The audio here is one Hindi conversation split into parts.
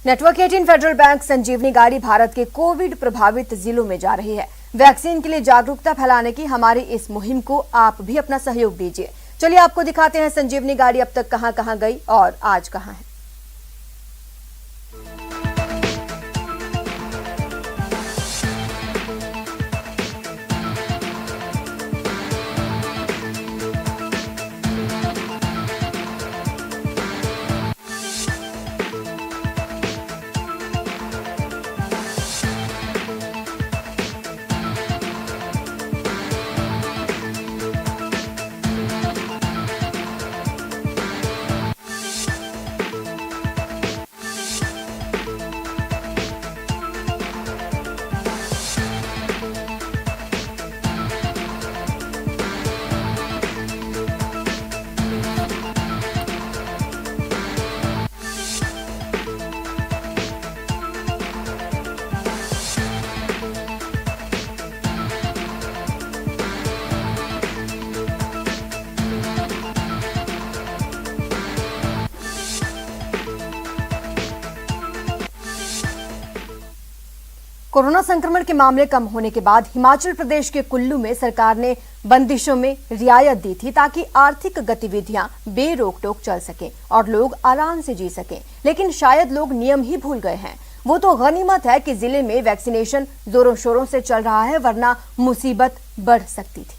नेटवर्क 18 फेडरल बैंक संजीवनी गाड़ी भारत के कोविड प्रभावित जिलों में जा रही है। वैक्सीन के लिए जागरूकता फैलाने की हमारी इस मुहिम को आप भी अपना सहयोग दीजिए। चलिए आपको दिखाते हैं संजीवनी गाड़ी अब तक कहां-कहां गई और आज कहां है। कोरोना संक्रमण के मामले कम होने के बाद हिमाचल प्रदेश के कुल्लू में सरकार ने बंदिशों में रियायत दी थी ताकि आर्थिक गतिविधियां बेरोक-टोक चल सकें और लोग आराम से जी सकें। लेकिन शायद लोग नियम ही भूल गए हैं। वो तो गनीमत है कि जिले में वैक्सीनेशन जोरों शोरों से चल रहा है, वरना मुसीबत बढ़ सकती थी।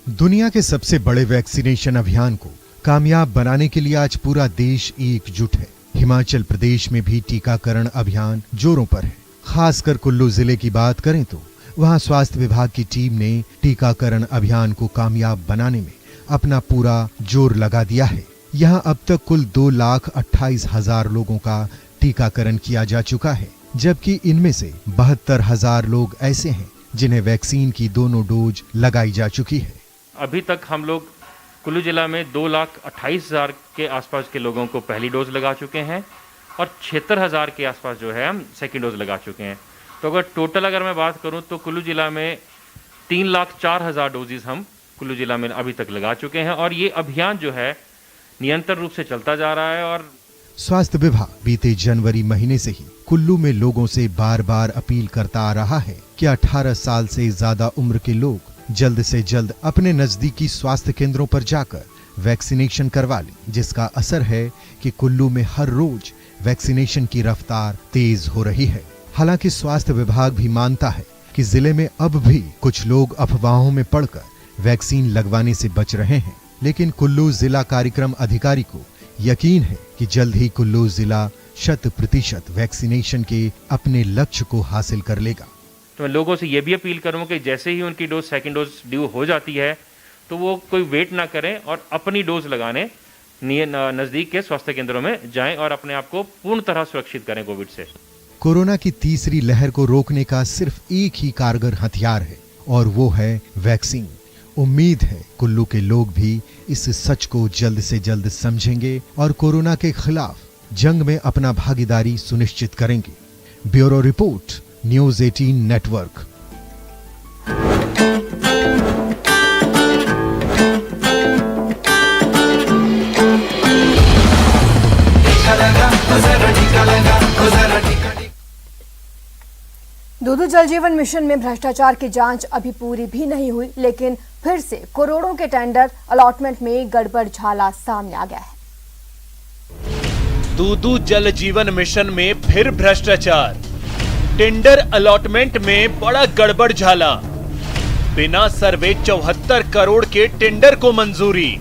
दुनिया के सबसे बड़े वैक्सीनेशन अभियान को कामयाब बनाने के लिए आज पूरा देश एकजुट है। हिमाचल प्रदेश में भी टीकाकरण अभियान जोरों पर है। खासकर कुल्लू जिले की बात करें तो वहां स्वास्थ्य विभाग की टीम ने टीकाकरण अभियान को कामयाब बनाने में अपना पूरा जोर लगा दिया है। यहां अब तक कुल 2,28,000 लोगों का टीकाकरण किया जा चुका है, जबकि इनमें से 72,000 लोग ऐसे हैं जिन्हें वैक्सीन की दोनों डोज लगाई जा चुकी है। अभी तक हम लोग कुल्लू जिला में 2,28,000 के आसपास के लोगों को पहली डोज लगा चुके हैं और 76,000 के आसपास जो है हम सेकेंड डोज लगा चुके हैं। तो अगर टोटल अगर मैं बात करूं तो कुल्लू जिला में 3,04,000 डोजेस हम कुल्लू जिला में अभी तक लगा चुके हैं और ये अभियान जो है निरंतर रूप से चलता जा रहा है। और स्वास्थ्य विभाग बीते जनवरी महीने से ही कुल्लू में लोगों से बार बार अपील करता आ रहा है कि 18 साल से ज्यादा उम्र के लोग जल्द से जल्द अपने नजदीकी स्वास्थ्य केंद्रों पर जाकर वैक्सीनेशन करवा लें, जिसका असर है कि कुल्लू में हर रोज वैक्सीनेशन की रफ्तार तेज हो रही है। हालांकि स्वास्थ्य विभाग भी मानता है कि जिले में अब भी कुछ लोग अफवाहों में पड़कर वैक्सीन लगवाने से बच रहे हैं, लेकिन कुल्लू जिला कार्यक्रम अधिकारी को यकीन है कि जल्द ही कुल्लू जिला 100% वैक्सीनेशन के अपने लक्ष्य को हासिल कर लेगा। तो मैं लोगों से ये भी अपील करूंगा कि जैसे ही उनकी डोज सेकंड डोज ड्यू हो जाती है तो वो कोई वेट ना करें और अपनी डोज लगाने नजदीक के स्वास्थ्य केंद्रों में जाएं और अपने आप को पूर्ण तरह सुरक्षित करें कोविड से। कोरोना की तीसरी लहर को रोकने का सिर्फ एक ही कारगर हथियार है और वो है वैक्सीन। उम्मीद है कुल्लू के लोग भी इस सच को जल्द से जल्द समझेंगे और कोरोना के खिलाफ जंग में अपना भागीदारी सुनिश्चित करेंगे। Bureau report, news 18 network. दूध जल जीवन मिशन में भ्रष्टाचार की जांच अभी पूरी भी नहीं हुई, लेकिन फिर से करोड़ों के टेंडर अलॉटमेंट में गड़बड़ झाला सामने आ गया है। दूध जल जीवन मिशन में फिर भ्रष्टाचार, टेंडर अलॉटमेंट में बड़ा गड़बड़ झाला। बिना सर्वे 74 करोड़ के टेंडर को मंजूरी।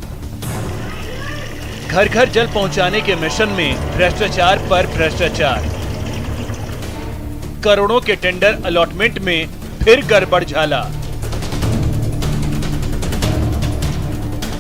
घर घर जल पहुंचाने के मिशन में भ्रष्टाचार पर भ्रष्टाचार। करोड़ों के टेंडर अलॉटमेंट में फिर गड़बड़ झाला।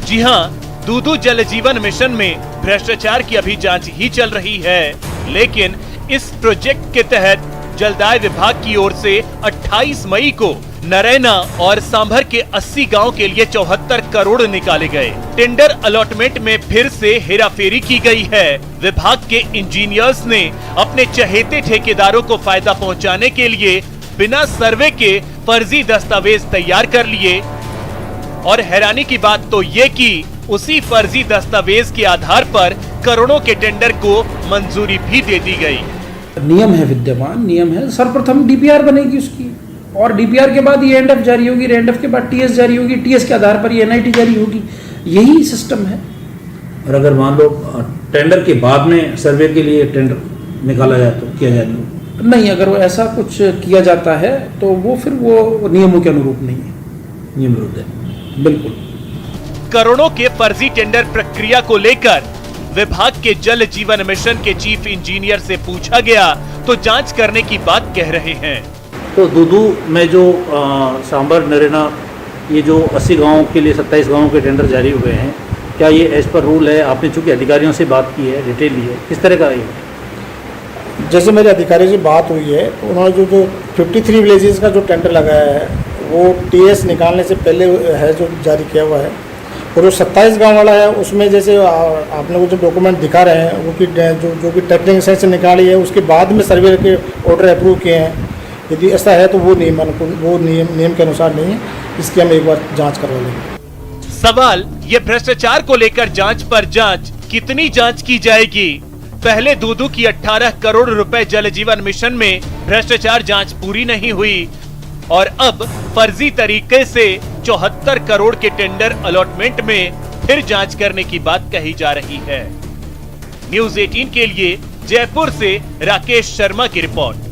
जी हां, दूध जल जीवन मिशन में भ्रष्टाचार की अभी जांच ही चल रही है, लेकिन इस प्रोजेक्ट के तहत जलदाय विभाग की ओर से 28 मई को नरैना और सांभर के 80 गांव के लिए 74 करोड़ निकाले गए। टेंडर अलॉटमेंट में फिर से हेराफेरी की गई है। विभाग के इंजीनियर्स ने अपने चहेते ठेकेदारों को फायदा पहुंचाने के लिए बिना सर्वे के फर्जी दस्तावेज तैयार कर लिए और हैरानी की बात तो ये कि उसी फर्जी दस्तावेज के आधार पर करोड़ों के टेंडर को मंजूरी भी दे दी गई। नियम है, विद्यमान नियम है। सर्वप्रथम डीपीआर बनेगी उसकी और डीपीआर के बाद ये एनडएफ जारी होगी, एनडएफ के बाद टीएस जारी होगी, टीएस के आधार पर ये एनआईटी जारी होगी। यही सिस्टम है। और अगर मान लो टेंडर के बाद में सर्वे के लिए टेंडर निकाला जाए तो किया जाए नहीं, अगर वो ऐसा कुछ किया जाता है तो वो फिर वो नियमों के अनुरूप नहीं है, नियम विरुद्ध है। बिल्कुल। करोड़ों के फर्जी टेंडर प्रक्रिया को लेकर विभाग के जल जीवन मिशन के चीफ इंजीनियर से पूछा गया तो जांच करने की बात कह रहे हैं। तो दूदू में जो सांबर नरैना ये जो 80 गांवों के लिए 27 गांवों के टेंडर जारी हुए हैं, क्या ये एज पर रूल है? आपने चूंकि अधिकारियों से बात की है, डिटेल ली है, किस तरह का है? जैसे मेरे अधिकारियों से बात हुई है, उन्होंने जो 53 विलेजेस का जो टेंडर लगाया है वो टीएस निकालने से पहले है जो जारी किया हुआ है, और जो 27 गांव वाला है उसमें जैसे आपने वो जो डॉक्यूमेंट दिखा रहे हैं वो कि जो कि टेक्निकल सेंस निकाली है उसके बाद में सर्वे के ऑर्डर अप्रूव किए हैं। यदि ऐसा है तो वो नियम के अनुसार नहीं है, इसकी हम एक बार जांच करवा लेंगे। सवाल ये भ्रष्टाचार को लेकर जांच पर जांच, कितनी जांच की जाएगी? पहले दूदू की 18 करोड़ रुपए जल जीवन मिशन में भ्रष्टाचार जांच पूरी नहीं हुई और अब फर्जी तरीके से 74 करोड़ के टेंडर अलॉटमेंट में फिर जांच करने की बात कही जा रही है। न्यूज़ 18 के लिए जयपुर से राकेश शर्मा की रिपोर्ट।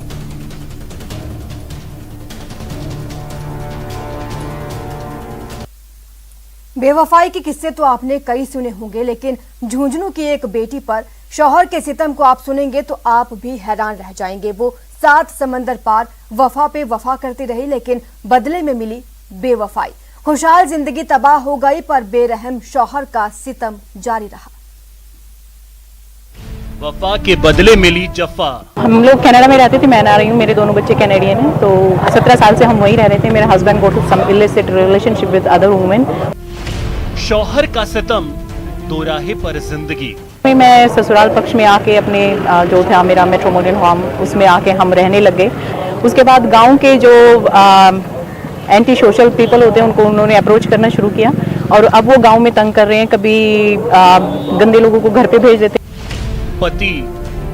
बेवफाई के किस्से तो आपने कई सुने होंगे, लेकिन झुंझुनू की एक बेटी पर शौहर के सितम को आप सुनेंगे तो आप भी हैरान रह जाएंगे। वो 7 समंदर पार वफा पे वफा करती रही, लेकिन बदले में मिली बेवफाई। खुशहाल जिंदगी तबाह हो गई, पर बेरहम शौहर का सितम जारी रहा। वफा के बदले मिली जफा। हम लोग कनाडा में रहते थे, मैं आ रही हूँ, मेरे दोनों बच्चे कैनेडियन हैं, तो 17 साल से हम वहीं रह रहे थे। मेरा husband go to some illicit relationship with other women. शौहर का सितम, दो राहे पर जिंदगी। मैं ससुराल पक्ष में आके अपने जो था मेरा मेट्रोमोनियन होम, उसमें आके हम रहने लगे। उसके बाद गांव के जो एंटी सोशल पीपल होते हैं उनको उन्होंने अप्रोच करना शुरू किया और अब वो गांव में तंग कर रहे हैं। कभी गंदे लोगों को घर पे भेज देते। पति,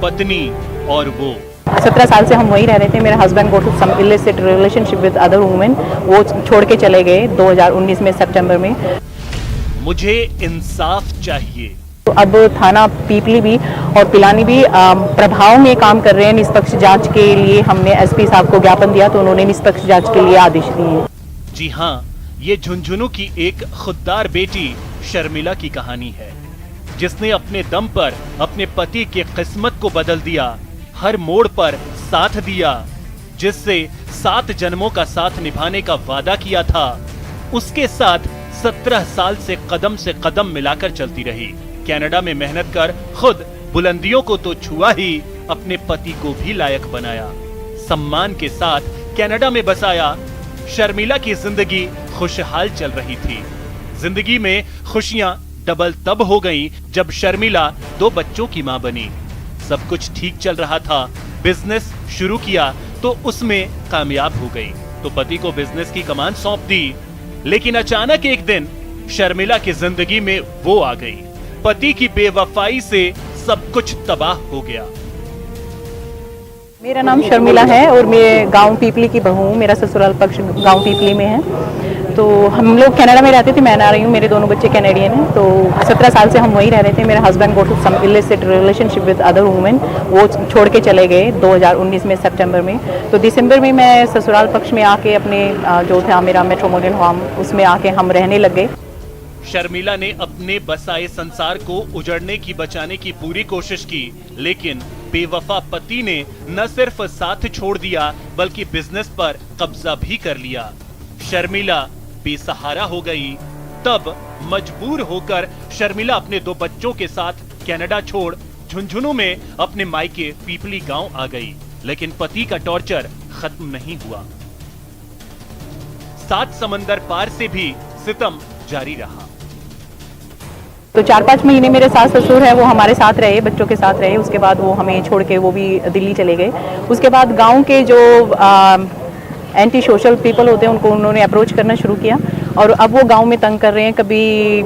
पत्नी और वो 17 साल से हम वहीं रह रहे थे। मेरा husband go to some illicit relationship with other women, वो छोड़ के चले गए 2019 में सितंबर में। मुझे इंसाफ चाहिए। तो अब थाना पीपली भी और पिलानी भी प्रभाव में काम कर रहे हैं। निष्पक्ष जांच के लिए हमने एसपी साहब को ज्ञापन दिया तो उन्होंने निष्पक्ष जांच के लिए आदेश दिए। जी हाँ, ये झुंझुनू की एक खुददार बेटी शर्मिला की कहानी है, जिसने अपने दम पर अपने पति की किस्मत को बदल दिया, हर मोड़ पर साथ दिया, जिससे 7 जन्मों का साथ निभाने का वादा किया था। उसके साथ 17 साल से कदम मिलाकर चलती रही। कनाडा में मेहनत कर खुद बुलंदियों को तो छुआ ही, अपने पति को भी लायक बनाया, सम्मान के साथ कनाडा में बसाया। शर्मिला की जिंदगी खुशहाल चल रही थी। जिंदगी में खुशियां डबल तब हो गईं जब शर्मिला 2 बच्चों की मां बनी। सब कुछ ठीक चल रहा था, बिजनेस शुरू किया तो उसमें कामयाब हो गई, तो पति को बिजनेस की कमान सौंप दी। लेकिन अचानक एक दिन शर्मिला की जिंदगी में वो आ गई। पति की बेवफाई से सब कुछ तबाह हो गया। मेरा नाम शर्मिला है और मैं गांव पीपली की बहू हूँ। मेरा ससुराल पक्ष गांव पीपली में है। तो हम लोग कनाडा में रहते थे, मैं आ रही हूँ, मेरे दोनों बच्चे कैनेडियन हैं। तो 17 साल से हम वहीं रह रहे थे। मेरा husband go to some illicit relationship with other women, वो छोड़ के चले गए 2019 में सितंबर में। तो दिसंबर में मैं ससुराल पक्ष में आके अपने जो था मेरा मेट्रोमोनियन होम, उसमें आके हम रहने लग गए। शर्मिला ने अपने बसाए संसार को उजड़ने की बचाने की पूरी कोशिश की, लेकिन बेवफा पति ने न सिर्फ साथ छोड़ दिया बल्कि बिजनेस पर कब्जा भी कर लिया। शर्मिला बेसहारा हो गई। तब मजबूर होकर शर्मिला अपने 2 बच्चों के साथ कनाडा छोड़ झुंझुनू में अपने मायके पीपली गांव आ गई। लेकिन पति का टॉर्चर खत्म नहीं हुआ। 7 समंदर पार से भी सितम जारी रहा। तो 4-5 महीने मेरे सास ससुर है वो हमारे साथ रहे, बच्चों के साथ रहे। उसके बाद वो हमें छोड़ के वो भी दिल्ली चले गए। उसके बाद गांव के जो एंटी सोशल पीपल होते हैं उनको उन्होंने अप्रोच करना शुरू किया और अब वो गांव में तंग कर रहे हैं। कभी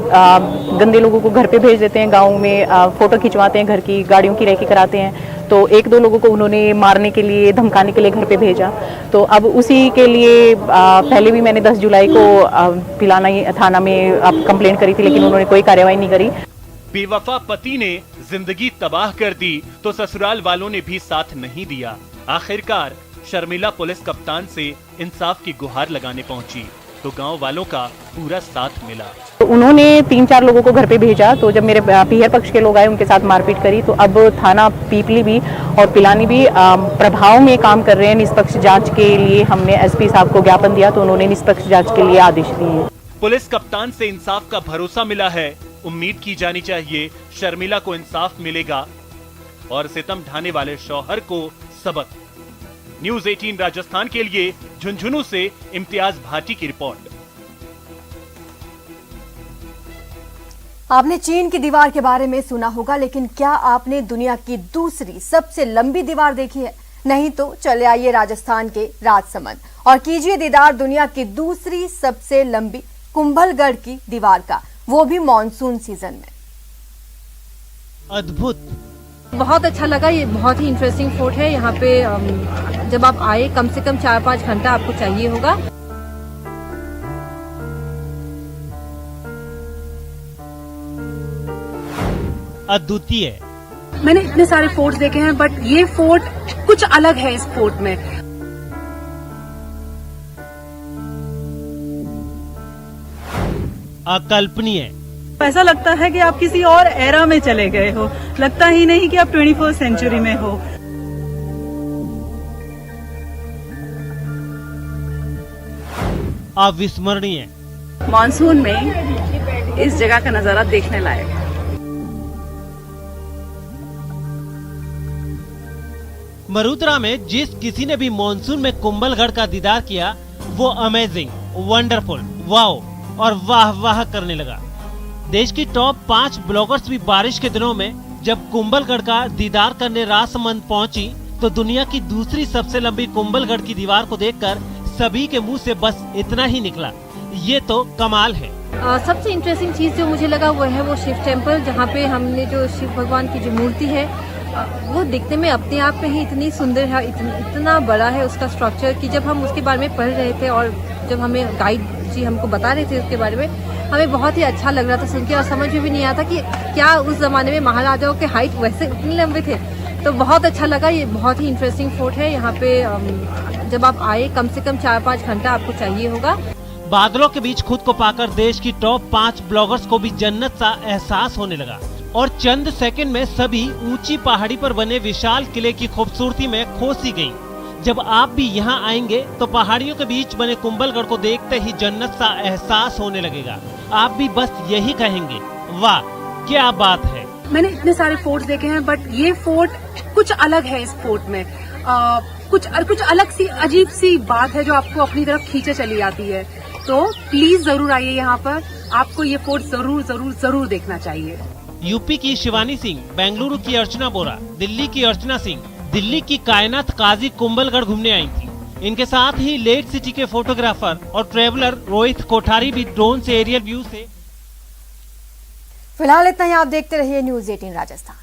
गंदे लोगों को घर पे भेज देते हैं, गांव में फोटो खिंचवाते हैं, घर की गाड़ियों की रेकी कराते हैं। तो 1-2 लोगों को उन्होंने मारने के लिए, धमकाने के लिए घर पे भेजा। तो अब उसी के लिए पहले भी मैंने 10 जुलाई को पिलाना थाना में कंप्लेंट करी थी, लेकिन उन्होंने कोई कार्रवाई नहीं करी। बेवफा पति ने जिंदगी तबाह कर दी तो ससुराल वालों ने भी साथ नहीं दिया। आखिरकार शर्मिला पुलिस कप्तान से इंसाफ की गुहार लगाने पहुंची तो गांव वालों का पूरा साथ मिला। तो उन्होंने 3-4 लोगों को घर पे भेजा। तो जब मेरे पीहर पक्ष के लोग आए, उनके साथ मारपीट करी। तो अब थाना पीपली भी और पिलानी भी प्रभाव में काम कर रहे हैं। निष्पक्ष जांच के लिए हमने एसपी साहब को ज्ञापन दिया तो उन्होंने निष्पक्ष जांच के लिए आदेश दिए। पुलिस कप्तान से इंसाफ का भरोसा मिला है। उम्मीद की जानी चाहिए शर्मिला को इंसाफ मिलेगा और सितम ढाने वाले शौहर को सबक। न्यूज़ 18 राजस्थान के लिए झुंझुनू से इम्तियाज भाटी की रिपोर्ट। आपने चीन की दीवार के बारे में सुना होगा, लेकिन क्या आपने दुनिया की दूसरी सबसे लंबी दीवार देखी है? नहीं तो चले आइए राजस्थान के राजसमंद और कीजिए दीदार दुनिया की दूसरी सबसे लंबी कुंभलगढ़ की दीवार का, वो भी मॉनसून सीजन में। अद्भुत, बहुत अच्छा लगा। ये बहुत ही इंटरेस्टिंग फोर्ट है। यहाँ पे जब आप आए कम से कम 4-5 घंटा आपको चाहिए होगा। अद्वितीय। मैंने इतने सारे फोर्ट देखे हैं बट ये फोर्ट कुछ अलग है। इस फोर्ट में अकल्पनीय। ऐसा लगता है कि आप किसी और एरा में चले गए हो। लगता ही नहीं कि आप 21st सेंचुरी में हो। अविस्मरणीय। मानसून में इस जगह का नजारा देखने लायक है। मरुद्रा में जिस किसी ने भी मानसून में कुंभलगढ़ का दीदार किया वो अमेजिंग, वंडरफुल, वाओ और वाह वाह करने लगा। देश की टॉप 5 ब्लॉगर्स भी बारिश के दिनों में जब कुंभलगढ़ का दीदार करने राजसमंद पहुंची तो दुनिया की दूसरी सबसे लंबी कुंभलगढ़ की दीवार को देखकर सभी के मुंह से बस इतना ही निकला, ये तो कमाल है। सबसे इंटरेस्टिंग चीज जो मुझे लगा वो है वो शिव टेम्पल, जहाँ पे हमने जो शिव भगवान की जो मूर्ति है वो दिखने में अपने आप में ही इतनी सुंदर है, इतना बड़ा है उसका स्ट्रक्चर कि जब हम उसके बारे में पढ़ रहे थे और जब हमें गाइड जी हमको बता रहे थे उसके बारे में, हमें बहुत ही अच्छा लग रहा था सुन के और समझ में भी नहीं आता कि क्या उस जमाने में महाराजाओं के हाइट वैसे इतने लंबे थे। तो बहुत अच्छा लगा। ये बहुत ही इंटरेस्टिंग फोर्ट है। यहाँ पे जब आप आए कम से कम 4-5 घंटा आपको चाहिए होगा। बादलों के बीच खुद को पाकर देश की टॉप 5 ब्लॉगर्स को भी जन्नत सा एहसास होने लगा और चंद सेकंड में सभी ऊंची पहाड़ी पर बने विशाल किले की खूबसूरती में खो सी गयी। जब आप भी यहाँ आएंगे तो पहाड़ियों के बीच बने कुंभलगढ़ को देखते ही जन्नत सा एहसास होने लगेगा। आप भी बस यही कहेंगे, वाह क्या बात है। मैंने इतने सारे फोर्ट देखे हैं बट ये फोर्ट कुछ अलग है। इस फोर्ट में कुछ अलग सी अजीब सी बात है जो आपको अपनी तरफ खींचे चली आती है। तो प्लीज जरूर आइए यहाँ पर, आपको ये फोर्ट जरूर जरूर जरूर देखना चाहिए। यूपी की शिवानी सिंह, बेंगलुरु की अर्चना बोरा, दिल्ली की अर्चना सिंह, दिल्ली की कायनात काजी कुंभलगढ़ घूमने आई थी। इनके साथ ही लेक सिटी के फोटोग्राफर और ट्रेवलर रोहित कोठारी भी ड्रोन से एरियल व्यू से। फिलहाल इतना ही। आप देखते रहिए न्यूज़ 18 राजस्थान।